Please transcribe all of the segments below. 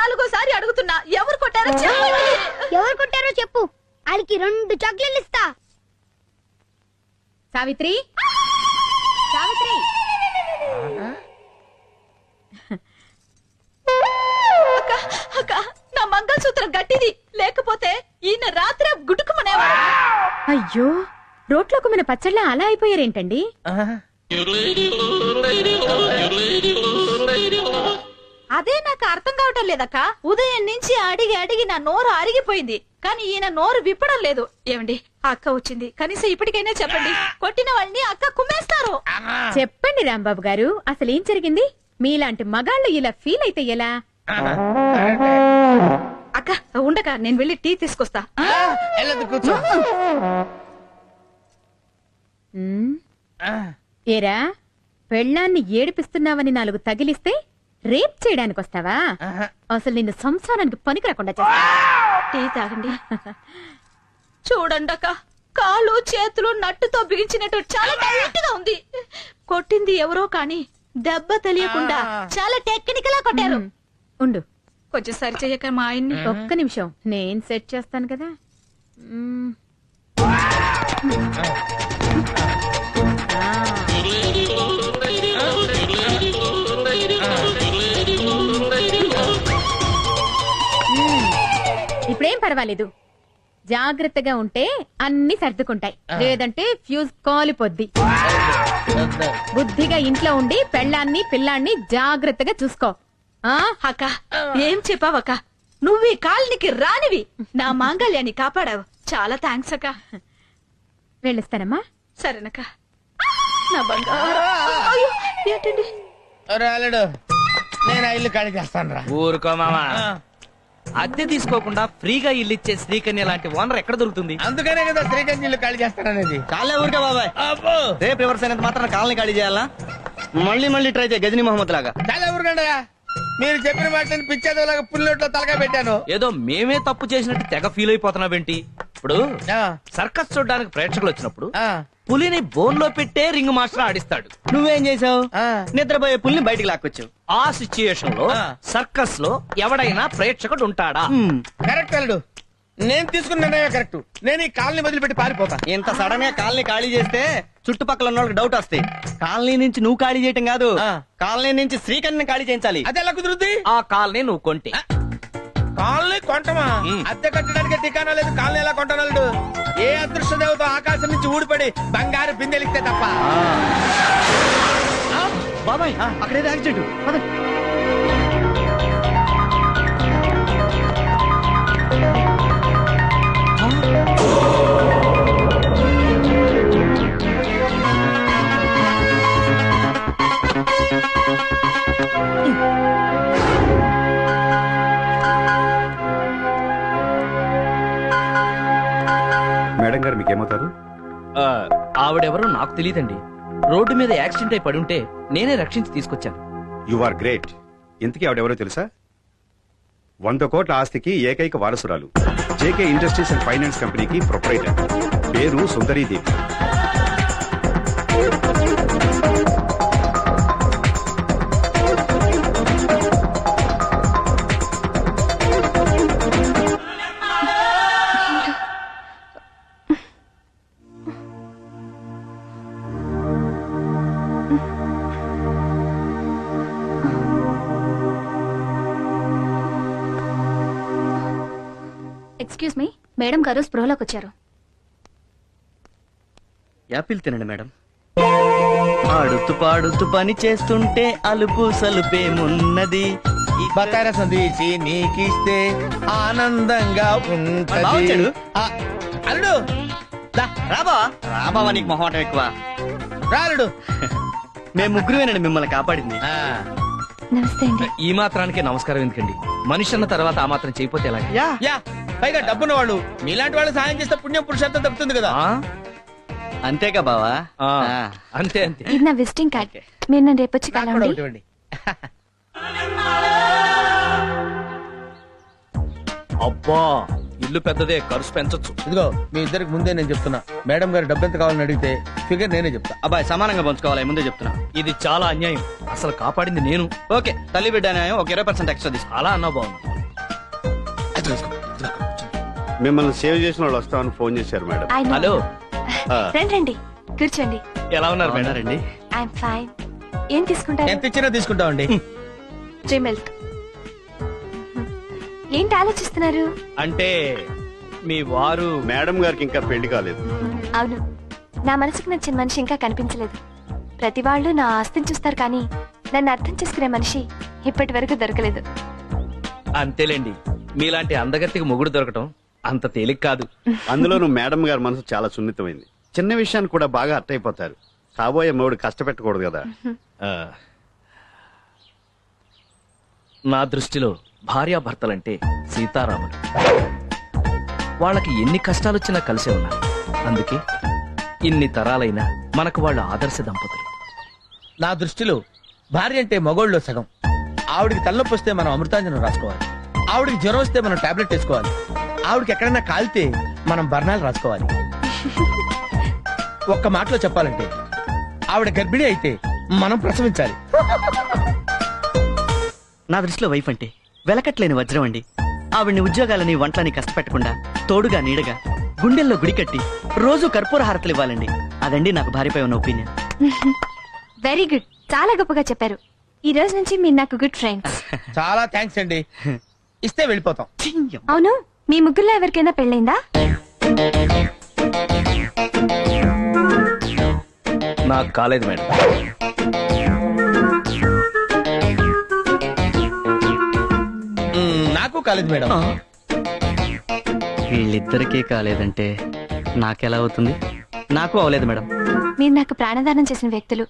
నాలుగోసారి అడుగుతున్నా, ఎవరు కొట్టారో చెప్పండి. ఎవరు కొట్టారో చెప్పు, వాళ్ళకి 2 చాక్లెట్లు ఇస్తా. సావిత్రి, సావిత్రి. అక్క అక్క, నా మంగళసూత్రం గట్టిది, లేకపోతే ఈయన రాత్రి గుడుకుమనేవాడు. అయ్యో, రోట్లోకి మన పచ్చళ్ళ అలా అయిపోయారేంటండి? అదే నాకు అర్థం కావటం లేదక్క. ఉదయం నుంచి అడిగి అడిగి నా నోరు అరిగిపోయింది, కానీ ఈయన నోరు విప్పడం లేదు. ఏమండి, అక్క వచ్చింది, కనీసం ఇప్పటికైనా చెప్పండి. కొట్టిన వాళ్ళని అక్క కుమ్మేస్తారు. చెప్పండి రాంబాబు గారు, అసలేం జరిగింది? మీలాంటి మగాళ్ళు ఇలా ఫీల్ అయితే ఎలా? అక్క ఉండక, నేను వెళ్ళి టీ తీసుకొస్తా. ఏరా, పెళ్ళాన్ని ఏడిపిస్తున్నావని 4 తగిలిస్తే రేప్ చేయడానికి వస్తావా? అసలు నిన్ను సంసారానికి పనికి రాకుండా చేస్తా. టీ తాగండి. చూడండి అక్క, కాళ్ళు చేతులు నట్టుతో బిగించినట్టు చాలా టైట్ గా ఉంది. కొట్టింది ఎవరో కానీ దెబ్బ తెలియకుండా చాలా టెక్నికల్ గా కొట్టారు. ఉండు, కొంచెం సరి చెయ్యక మా ఆయన్ని. ఒక్క నిమిషం, నేను సెట్ చేస్తాను కదా. ఇప్పుడేం పర్వాలేదు, జాగ్రత్తగా ఉంటే అన్ని సర్దుకుంటాయి, లేదంటే ఫ్యూజ్ కాలిపోద్ది. బుద్ధిగా ఇంట్లో ఉండి పెళ్ళాన్ని పిల్లాన్ని జాగ్రత్తగా చూసుకో. అక్క ఏం చెప్పావక్క, నువ్వు ఈ కాలనికి రానివి, నా మాంగళ్యాన్ని కాపాడావు. చాలా థ్యాంక్స్ అక్క. వెళ్ళిస్తానమ్మా. సరేనక్క. నా బంగారు. అయ్యో, ఏంటండి? రాలేడు, నేను ఇల్లు ఖాళీ చేస్తాను రా. ఊరుకో మామా, అద్దె తీసుకోకుండా ఫ్రీగా ఇల్లు ఇచ్చే శ్రీకన్య లాంటి ఓనర్ ఎక్కడ దొరుకుతుంది? అందుకనే కదా శ్రీకన్య ఇల్లు ఖాళీ చేస్తాననేది. చాలే ఊరికే బాబాయ్, రేపు రివర్స్ అయినంత మాత్రం కాలనీ ఖాళీ చేయాలా? మళ్ళీ ట్రై చేయ, గజనీ మహమ్మద్ లాగా. చాలా ఊరుకండయా, మీరు చెప్పిన మాటలను పిచ్చేదోలాగా పుల్లొట్లో తలగా పెట్టాను. ఏదో మేమే తప్పు చేసినట్టు తెగ ఫీల్ అయిపోతున్నావేంటి? ఇప్పుడు సర్కస్ చూడడానికి ప్రేక్షకులు వచ్చినప్పుడు పులిని బోన్ లో పెట్టే రింగ్ మాస్టర్ ఆడిస్తాడు. నువ్వేం చేసావు? నిద్రపోయే పులిని బయటికి లాక్కొచ్చావు. ఆ సిచ్యుయేషన్ లో సర్కస్ లో ఎవడైనా ప్రేక్షకుడు ఉంటాడా? కరెక్ట్ అల్లుడు, నేను తీసుకున్న నిర్ణయం కరెక్ట్. నేను ఈ కాలనీ వదిలిపెట్టి పారిపోతా. ఇంత సడన్ గా కాలనీ ఖాళీ చేస్తే చుట్టుపక్కల ఉన్న వాళ్ళకి డౌట్ వస్తాయి. కాలనీ నుంచి నువ్వు ఖాళీ చేయటం కాదు, కాలనీ నుంచి శ్రీకన్యని ఖాళీ చేయించాలి. అది ఎలా కుదురుద్ది? ఆ కాలనీ నువ్వు కొంటే. కాలనీ కొంటమా? అద్దె కట్టడానికి ఠికానా లేదు, కాలనీ ఎలా కొంటాను? ఏ అదృష్ట దేవత ఆకాశం నుంచి ఊడిపడి బంగారు బిందెలిస్తే తప్ప. బాబాయ్, అక్కడేదో యాక్సిడెంట్. మేడం గారు మీకేమవుతారు? ఆవిడెవరో నాకు తెలియదండి. రోడ్డు మీద యాక్సిడెంట్ అయి పడుంటే నేనే రక్షించి తీసుకొచ్చాను. You are great. ఇంతకీ ఆవిడెవరో తెలుసా? 100 కోట్ల ఆస్తికి ఏకైక వారసురాలు. జేకే ఇండస్ట్రీస్ అండ్ ఫైనాన్స్ కంపెనీకి ప్రొప్రైటర్. పేరు సుందరీదేవి. ఎక్స్క్యూజ్ మీ, మేడం గారు స్పృహలోకి వచ్చారు. యాపిల్ తినండి మేడం. ఆడుతూ పాడుతూ పని చేస్తుంటే అలుపు సలుపేమున్నది. బకార సందేశి నీకిస్తే ఆనందంగా ఉంటది. అల్లుడు రాబావా, నీకు మొహమాటం ఎక్కువ. రాలుడు, మేము ముగ్గురువేనండి మిమ్మల్ని కాపాడింది. నమస్తే అండి. ఈ మాత్రానికే నమస్కారం ఎందుకండి? మనిషి అన్న తర్వాత ఆ మాత్రం చేయపోతే ఎలా? యా, పైగా డబ్బున్న వాళ్ళు మీలాంటి వాళ్ళు సాయం చేస్తే పుణ్యం పురుషార్థం తప్పుతుంది కదా. అంతేగా బావా? అంతే అంతే. ఇది నా విజిటింగ్ కార్డ్, మీరు నన్ను రేపు వచ్చి కలవండి. అబ్బా, ఇల్లు పెద్దదే, ఖర్చు పెంచొచ్చు. ఇదిగో మీ ఇద్దరికి ముందే నేను చెప్తున్నా, మేడం గారు డబ్బు ఎంత కావాలని అడిగితే ఫిగర్ నేనే చెప్తా. అబ్బాయి సమానంగా పంచుకోవాలి, ముందే చెప్తున్నా. ఇది చాలా అన్యాయం. అసలు కాపాడింది నేను. ఓకే, తల్లి బిడ్డ న్యాయం, ఒక 20% ఎక్స్ట్రా తీసుకో. అలా అన్నా బాగుంది. మిమ్మల్ని సేవ్ చేసిన వాళ్ళు వస్తామని ఫోన్ చేశారు మేడం. హలో రండి రండి కూర్చోండి. ఎలా ఉన్నారు మేడం? రండి. I'm fine. ఏం తీసుకుంటారు? ఎంత ఇచ్చినా తీసుకుంటామండి. 3 మిల్క్. ఏంటి ఆలోచిస్తున్నారు? అంటే మీ వారు మేడం గారికి ఇంకా పెళ్లి కాలేదు. అవును, నా మనసుకు నచ్చిన మనిషి ఇంకా కనిపించలేదు. ప్రతి వాళ్ళు నా ఆస్తిని చూస్తారు కానీ నన్ను అర్థం చేసుకునే మనిషి ఇప్పటి వరకు దొరకలేదు. అంతేలేండి, మీలాంటి అందగత్తికి మొగుడు దొరకటం అంత తేలిక కాదు. అందులోనూ మేడం గారి మనసు చాలా సున్నితమైంది. చిన్న విషయాన్ని కూడా బాగా అర్థమైపోతారు. కాబోయే మొగుడు కష్టపెట్టకూడదు కదా. ఆ, నా దృష్టిలో భార్యాభర్తలంటే సీతారాములు. వాళ్ళకి ఎన్ని కష్టాలొచ్చినా కలిసే ఉన్నారు. అందుకే ఇన్ని తరాలైనా మనకు వాళ్ళ ఆదర్శ దంపతులు. నా దృష్టిలో భార్య అంటే మగోళ్ళలో సగం. ఆవిడికి తలనొప్పి వస్తే మనం అమృతాంజనం రాసుకోవాలి. ఆవిడికి జ్వరం వస్తే మనం టాబ్లెట్ వేసుకోవాలి. ఆవిడకి ఎక్కడైనా కాలితే మనం బర్ణాలు రాసుకోవాలి. ఒక్క మాటలో చెప్పాలంటే ఆవిడ గర్భిణి అయితే మనం ప్రసవించాలి. నా దృష్టిలో వైఫ్ అంటే వెలకట్లేని వజ్రం అండి. ఆవిడ్ని ఉద్యోగాలని వంటలని కష్టపెట్టకుండా తోడుగా నీడగా గుండెల్లో గుడి కట్టి రోజు కర్పూర హారతలు ఇవ్వాలండి. అదండి నాకు భార్యపై ఉన్న ఒపీనియన్. వెరీ గుడ్, చాలా గొప్పగా చెప్పారు. ఈ రోజు నుంచి మీరు నాకు గుడ్ ఫ్రెండ్స్. చాలా థ్యాంక్స్ అండి. ఇస్తే వెళ్ళిపోతాం. అవును, మీ ముగ్గురులో ఎవరికైనా పెళ్ళైందా? నాకు కాలేదు మేడం. నాకు కాలేదు మేడం. వీళ్ళిద్దరికీ కాలేదంటే నాకెలా అవుతుంది? నాకు అవలేదు మేడం. మీరు నాకు ప్రాణదానం చేసిన వ్యక్తులు.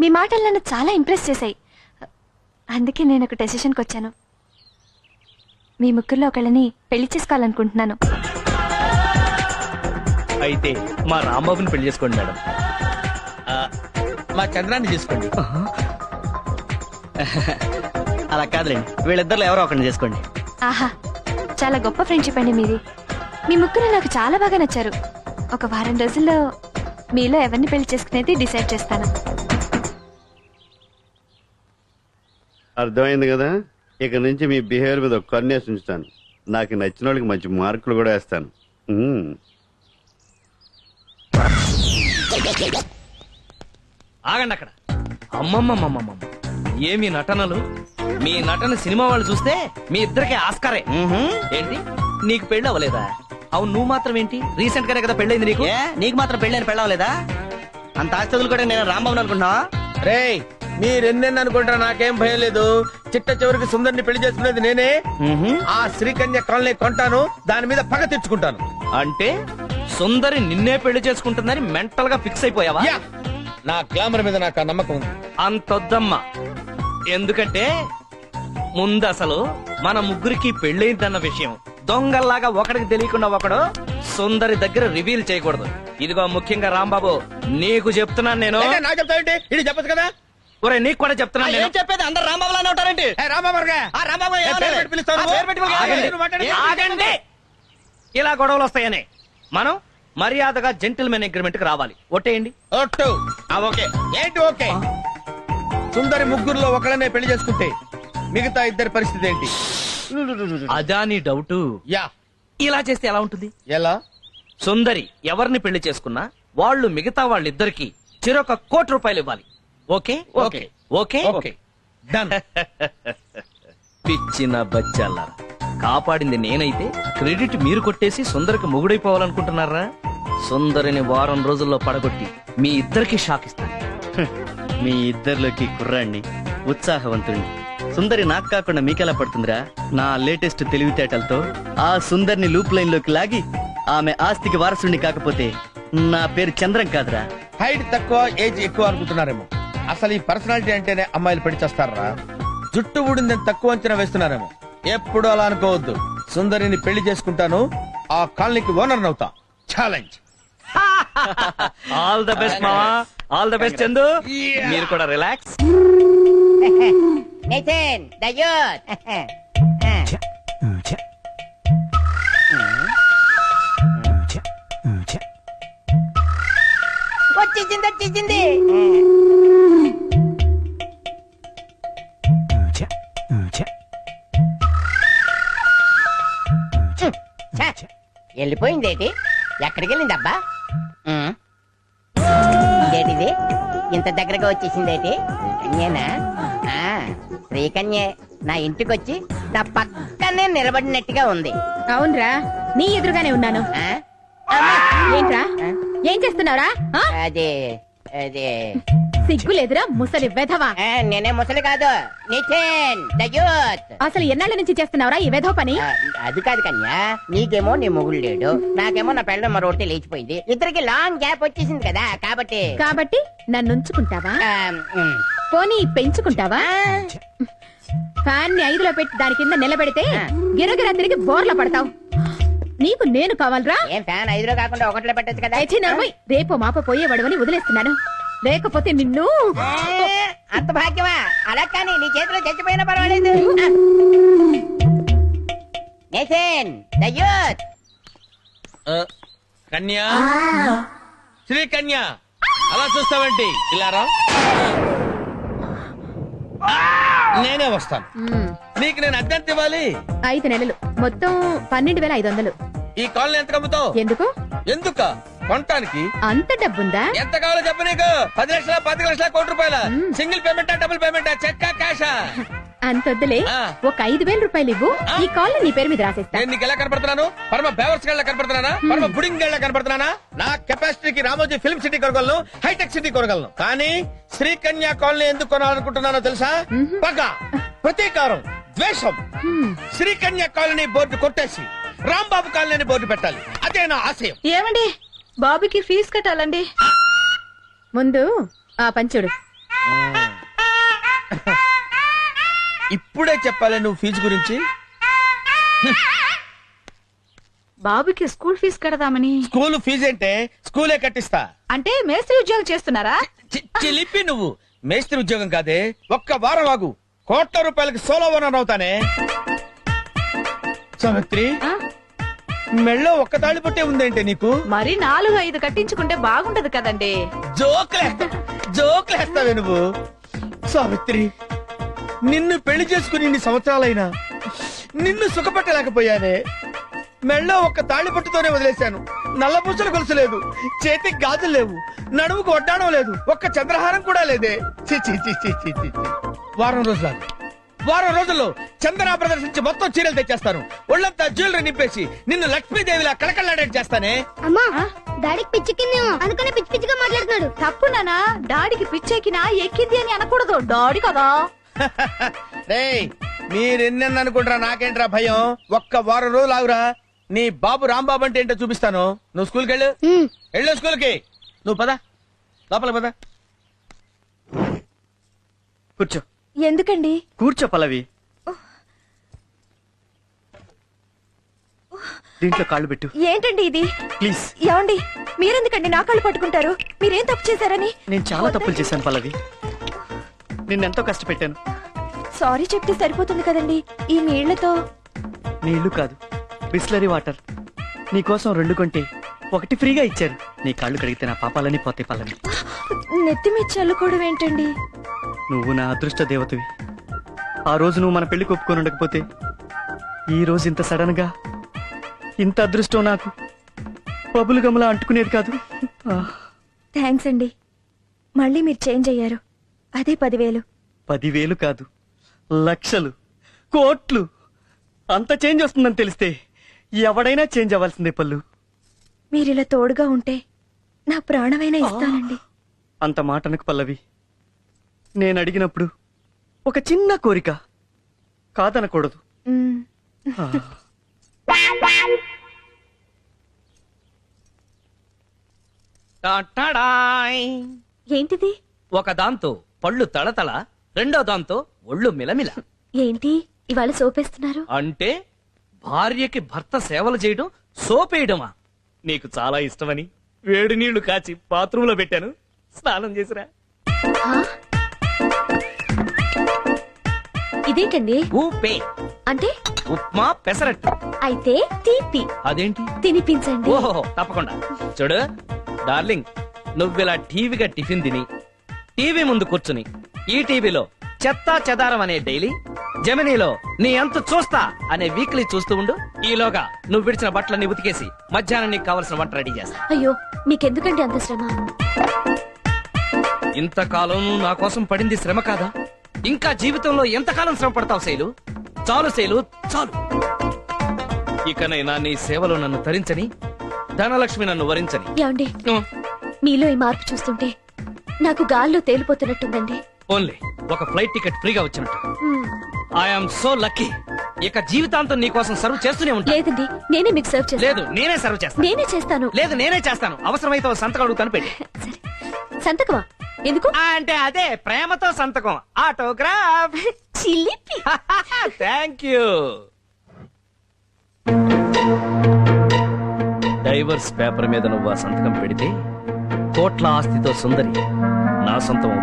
మీ మాటలు నన్ను చాలా ఇంప్రెస్ చేశాయి. అందుకే నేను ఒక డెసిషన్కి వచ్చాను. మీ ముగ్గురులో ఒకళ్ళని పెళ్లి చేసుకోవాలనుకుంటున్నాను. అయితే మా రాంబాబుని పెళ్లి చేసుకోండి మేడం. మా చంద్రాన్ని తీసుకోండి. అలా కాదులేండి, వీళ్ళిద్దరిలో ఎవరో ఒకరిని చేసుకోండి. ఆహా, చాలా గొప్ప ఫ్రెండ్షిప్ అండి మీది. మీ ముగ్గురు నాకు చాలా బాగా నచ్చారు. ఒక వారం రోజుల్లో మీలో ఎవరిని పెళ్లి చేసుకునేది డిసైడ్ చేస్తాను. అర్థమైంది కదా. ఇక నుంచి మీ బిహేవియర్ మీద ఒక కన్నేసి ఉంచుతాను. నాకు నచ్చిన వాళ్ళకి మంచి మార్కులు కూడా వేస్తాను. ఆగండి అక్కడ. అమ్మమ్మమ్మమ్మమ్మ, ఏమి నటనలు! మీ నటన సినిమా వాళ్ళు చూస్తే మీ ఇద్దరికి ఆస్కారే. ఏంటి, నీకు పెళ్ళి అవ్వలేదా? అవును, నువ్వు మాత్రం ఏంటి, రీసెంట్ గానే కదా పెళ్ళైంది నీకు. నీకు మాత్రం పెళ్ళని పెళ్ళవలేదా? అంత ఆస్తులు కూడా నేను రాంబాబు అనుకుంటున్నా. రేయ్, మీరెన్నెన్ని అనుకుంటారా, నాకేం భయం లేదు. చిట్ట చివరికి సుందరిని పెళ్లి చేసుకునేది నేనే. ఆ శ్రీకన్య కాలనీ కొంటాను, దాని మీద పగ తెచ్చుకుంటాను. అంటే సుందరి నిన్నే పెళ్లి చేసుకుంటుందని మెంటల్ గా ఫిక్స్ అయిపోయావా? యా, నా గ్లామర్ మీద నాకు ఆ నమ్మకం ఉంది. అంతొద్దమ్మా. ఎందుకంటే ముందు అసలు మన ముగ్గురికి పెళ్ళైందన్న విషయం దొంగల్లాగా ఒకడికి తెలియకుండా ఒకడు సుందరి దగ్గర రివీల్ చేయకూడదు. ఇదిగో ముఖ్యంగా రాంబాబు, నీకు చెప్తున్నాను నేను. ఏంటి, నాకు చెప్తావేంటి? ఇది చెప్పచ్చు కదా. ఒరే, నీకు కూడా చెప్తున్నాను నేను. ఏం చెప్పేది? అందరు రాంబాబులానే ఉంటారంటే. ఆగండి. ఇలా గొడవలు వస్తాయని మనం మర్యాదగా జెంటిల్మెన్ అగ్రిమెంట్ కి రావాలి. ఒట్టేయండి. ఒట్టు. ఓకే. ఏంటి ఓకే? సుందరి ముగ్గురులో ఒకళ్ళనే పెళ్లి చేసుకుంటే మిగతా ఇద్దరి పరిస్థితి ఏంటి? అదా నీ డౌటు? యా. ఇలా చేస్తే ఎలా ఉంటుంది? ఎలా? సుందరి ఎవరిని పెళ్లి చేసుకున్నా వాళ్ళు మిగతా వాళ్ళిద్దరికి చిరొక ₹1,00,00,000 ఇవ్వాలి. Okay okay. Okay okay. Done. పిచ్చిన బచ్చాలారా, కాపాడింది నేనైతే క్రెడిట్ మీరు కొట్టేసి సుందరికి మొగుడైపోవాలనుకుంటున్నారా? సుందరిని వారం రోజుల్లో పడగొట్టి మీ ఇద్దరికి షాక్ ఇస్తాను. మీ ఇద్దరిలోకి కుర్రాణ్ణి, ఉత్సాహవంతుణ్ణి. సుందరి నాకు కాకుండా మీకెలా పడుతుందిరా? నా లేటెస్ట్ తెలివితేటలతో ఆ సుందరిని లూప్ లైన్ లోకి లాగి ఆమె ఆస్తికి వారసుని కాకపోతే నా పేరు చంద్రం కాదురా. హైట్ తక్కువ, ఏజ్ ఎక్కువ అనుకుంటున్నారేమో. అసలు ఈ పర్సనాలిటీ అంటేనే అమ్మాయిలు పెళ్లి చేస్తారా? జుట్టు ఊడిందని తక్కువ అంచనా వేస్తున్నారేమో. ఎప్పుడు అలా అనుకోవద్దు. సుందరిని పెళ్లి చేసుకుంటాను, ఆ కాలనీకి ఓనర్ అవుతా. ఛాలెంజ్. ఆల్ ద బెస్ట్ మావా, ఆల్ ద బెస్ట్ చందు. మీరు కూడా రిలాక్స్. Nathan, the youth. వచ్చేసింది. వెళ్ళిపోయిందేటి? ఎక్కడికి వెళ్ళిందబ్బా? ఉమ్. ఇదేటిది ఇంత దగ్గరగా వచ్చేసిందేటి? శ్రీకన్యేనా? ఆ, శ్రీకన్యే నా ఇంటికొచ్చి నా పక్కనే నిలబడినట్టుగా ఉంది. అవునరా, నీ ఎదురుగానే ఉన్నాను. ఆ? అమ్మా! ఏంట్రా, ఆ? ఏం చేస్తున్నావురా? ఆ? అదే అదే సిగ్గులేదురా ముసలి వెధవా. నేనే ముసలి కాదు, నితిన్ ద యూత్. అసలు ఎన్నాళ్ళ నుంచి చేస్తున్నావురా ఈ వెధవ పని? అది కాదు కన్యా, నీకేమో నీ మొగుడు లేడు, నాకేమో నా పెళ్ళ మరొకటి లేచిపోయింది. ఇద్దరికి లాంగ్ గ్యాప్ వచ్చేసింది కదా, కాబట్టి కాబట్టి నన్ను ఉంచుకుంటావా? ఆ, ఉమ్. పోనీ పెంచుకుంటావా? ఫ్యాన్ ని 5లో పెట్టి దాని కింద నిలబెడితే గిరగిరా తిరిగి బోర్ల పడతావు. నీకు నేను కావాలరా? ఏం ఫ్యాన్ 5లో కాకుండా 1లో పెట్టచ్చు కదా? అయితే నవ్వై రేపు మాప పోయేవాడవని వదిలేస్తున్నాను, లేకపోతే నిన్ను. అంత భాగ్యమా? అలా కానీ నీ చేతిలో చచ్చిపోయినా పర్వాలేదు. Nitin the youth. కన్యా, శ్రీ కన్యా, అలా చూస్తావేంటి? ఇలా రా. నేనే వస్తాను. నీకు నేను అద్దెంత ఇవ్వాలి? 5 నెలలు, మొత్తం 12,500. ఈ కాలనీ ఎంత కమ్ముతావు? ఎందుకు? ఎందుక? కొనటానికి. అంత డబ్బుందా? ఎంత కావాలో చెప్పు. నీకు 10 లక్షల, 10 లక్షల, కోటి రూపాయల? Single పేమెంటా, double పేమెంటా, చెక్కా, క్యాషా? అంతొద్దులే, ఒక 5,000 రూపాయలు ఇవ్వు, ఈ కాల్ నీ పేరు మీద రాసేస్తా. నేను నీకు ఎలా కనపడుతున్నాను? పరమ బేవర్స్ గళ్ళ కనపడుతున్నానా? పరమ బుడింగ్ గళ్ళ కనపడుతున్నానా? నా కెపాసిటీకి రామోజీ ఫిల్మ్ సిటీ కొనగలను, హైటెక్ సిటీ కొనగలను. కానీ శ్రీకన్యా కాలనీ ఎందుకు కొనాలనుకుంటున్నానో తెలుసా? పగ, ప్రతీకారం, ద్వేషం. శ్రీకన్యా కాలనీ బోర్డు కొట్టేసి రాంబాబు కాలనీ బోర్డు పెట్టాలి. అదే నా ఆశయం. ఏమండి, బాబుకి ఫీజు కట్టాలండి. ముందు ఆ పంచుడు. ఇప్పుడే చెప్పాలి నువ్వు ఫీజు గురించి? బాబుకి స్కూల్ ఫీజు కడదామని. స్కూల్ ఫీజు అంటే స్కూలే కట్టిస్తా. అంటే మేస్త్రి ఉద్యోగం చేస్తున్నారా? చిలిపి నువ్వు. మేస్త్రి ఉద్యోగం కాదే, ఒక్క వారం ఆగు, కోట్ల రూపాయలకి సోలో ఓనర్ అవుతానే. సావిత్రి, మెళ్ళో ఒక్క తాళి పట్టే ఉందేంటే నీకు? మరి 4-5 కట్టించుకుంటే బాగుంటది కదండి. జోకులేస్తావే నువ్వు. సావిత్రి, నిన్ను పెళ్లి చేసుకుని ఇన్ని సంవత్సరాలైనా నిన్ను సుఖపెట్టలేకపోయానే. మెళ్ళో ఒక్క తాళి పట్టుతోనే వదిలేశాను. నల్లపూసలు గొలుసు లేదు, చేతికి గాజులు లేవు, నడుముకు వడ్డాణం లేదు, ఒక్క చంద్రహారం కూడా లేదే. ఛీ, ఛీ, ఛీ, ఛీ, ఛీ, ఛీ. వారం రోజుల్లో చందన ప్రదర్శించి మొత్తం చీరలు తెచ్చేస్తాను. ఒళ్ళంతా జ్యువెలరీ నింపేసి నిన్ను లక్ష్మీదేవిలా కళకళలాడేట్ చేస్తానే. అమ్మా, డాడీకి పిచ్చెక్కిందేమో, అందుకనే పిచ్చి పిచ్చిగా మాట్లాడుతున్నాడు. తప్పు నానా, డాడీకి పిచ్చెక్కినా ఎక్కింది అని అనకూడదు, డాడీ కదా. రేయ్, మీరెన్నెన్న అనుకుంటారా, నాకేంట్రా భయం. ఒక్క వారం రోజులు ఆగురా, నీ బాబు రాంబాబు అంటే ఏంటో చూపిస్తాను. నువ్వు స్కూల్కి వెళ్ళు స్కూల్కి. నువ్వు పద, లోపల పద. కూర్చో. ఎందుకండి? కూర్చో పల్లవి. దీంట్లో కాళ్ళు పెట్టు. ఏంటండి ఇది? ప్లీజ్. ఏమండి, మీరెందుకండి నా కాళ్ళు పట్టుకుంటారు? మీరేం తప్పు చేశారని? నేను చాలా తప్పులు చేశాను పల్లవి, నిన్నెంతో కష్టపెట్టాను. సారీ చెప్తే సరిపోతుంది కదండి. ఈ నీళ్లతో. నీళ్లు కాదు, బిస్లరీ వాటర్. నీకోసం 2 కొంటే 1 ఫ్రీగా ఇచ్చారు. నీ కాళ్ళు కడిగితే నా పాపాలని పోతే పల్లవి. నెత్తి మీద చల్లుకోవడం ఏంటండి? నువ్వు నా అదృష్ట దేవతవి. ఆ రోజు నువ్వు మన పెళ్లి ఒప్పుకొని ఉండకపోతే ఈ రోజు ఇంత సడన్ గా ఇంత అదృష్టం నాకు బబులు గమలా అంటుకునేది కాదు. థ్యాంక్స్ అండి. మళ్ళీ మీరు చేంజ్ అయ్యారు. అదే 10,000. 10,000 కాదు, లక్షలు, కోట్లు. అంత చేంజ్ వస్తుందని తెలిస్తే ఎవడైనా చేంజ్ అవ్వాల్సిందే పల్లు. మీరిలా తోడుగా ఉంటే నా ప్రాణమైనా ఇస్తానండి. అంత మాటనకు పల్లవి. నేను అడిగినప్పుడు ఒక చిన్న కోరిక, కాదనకూడదు. టాటాడాయ్. ఏంటిది? ఒక దాంతో పళ్ళు తళతళ, రెండో దాంతో ఒళ్ళు మిలమిల. ఏంటి ఇవాళ సోపేస్తున్నారు? అంటే భార్యకి భర్త సేవలు చేయడం సోపేయడమా? నీకు చాలా ఇష్టమని వేడి నీళ్లు కాచి బాత్రూంలో పెట్టాను, స్నానం చేసిరా. ఇదేంటండి? ఊపే అంటే ఉప్మా పెసరట్టు. అయితే తీపి. అదేంటి? తినిపించండి. ఓహో, తప్పకుండా. చూడు డార్లింగ్, నువ్విలా టీవీగా టిఫిన్ తిని టీవీ ముందు కూర్చుని ఈ టీవీలో చెత్తా చెదారం అనే డైలీ, జెమినీలో నీ అంత చూస్తా అనే వీక్లీ చూస్తూ ఉండు. ఈలోగా నువ్వు విడిచిన బట్టలన్నీ ఉతికేసి మధ్యాహ్నం నీకు కావలసిన వంట రెడీ చేస్తా. అయ్యో మీకెందుకండి అంత శ్రమ? ఇంతకాలం నువ్వు నా కోసం పడింది శ్రమ కాదా? ఇంకా జీవితంలో ఎంతకాలం శ్రమ పడతావు శైలు? చాలు శైలు, చాలు. ఇకనైనా నీ సేవలో నన్ను తరించని, ధనలక్ష్మి నన్ను వరించని. ఏమండి, మీలో ఈ మార్పు చూస్తుంటే నాకు గాల్లో తేలిపోతున్నట్టుందండి. ఓన్లీ ఒక ఫ్లైట్ టికెట్ ఫ్రీగా వచ్చినట్టు. I'm so lucky. ఇక జీవితాంతం నీ కోసం సర్వ్ చేస్తూనే ఉంటా. లేదండి, నేనే మీకు సర్వ్ చేస్తాను. లేదు, నేనే సర్వ్ చేస్తాను. నేనే చేస్తాను. లేదు, నేనే చేస్తాను. అవసరమైతే ఓ సంతకం అడుగుతాను, పెట్టి. సరే, సంతకమా? ఎందుకు? అంటే అదే ప్రేమతో సంతకం, ఆటోగ్రాఫ్. చిలిపి. Thank you. డైవర్స్ పేపర్ మీద నువ్వు ఆ సంతకం పెడితే కోట్ల ఆస్తితో సుందరి నా సొంతం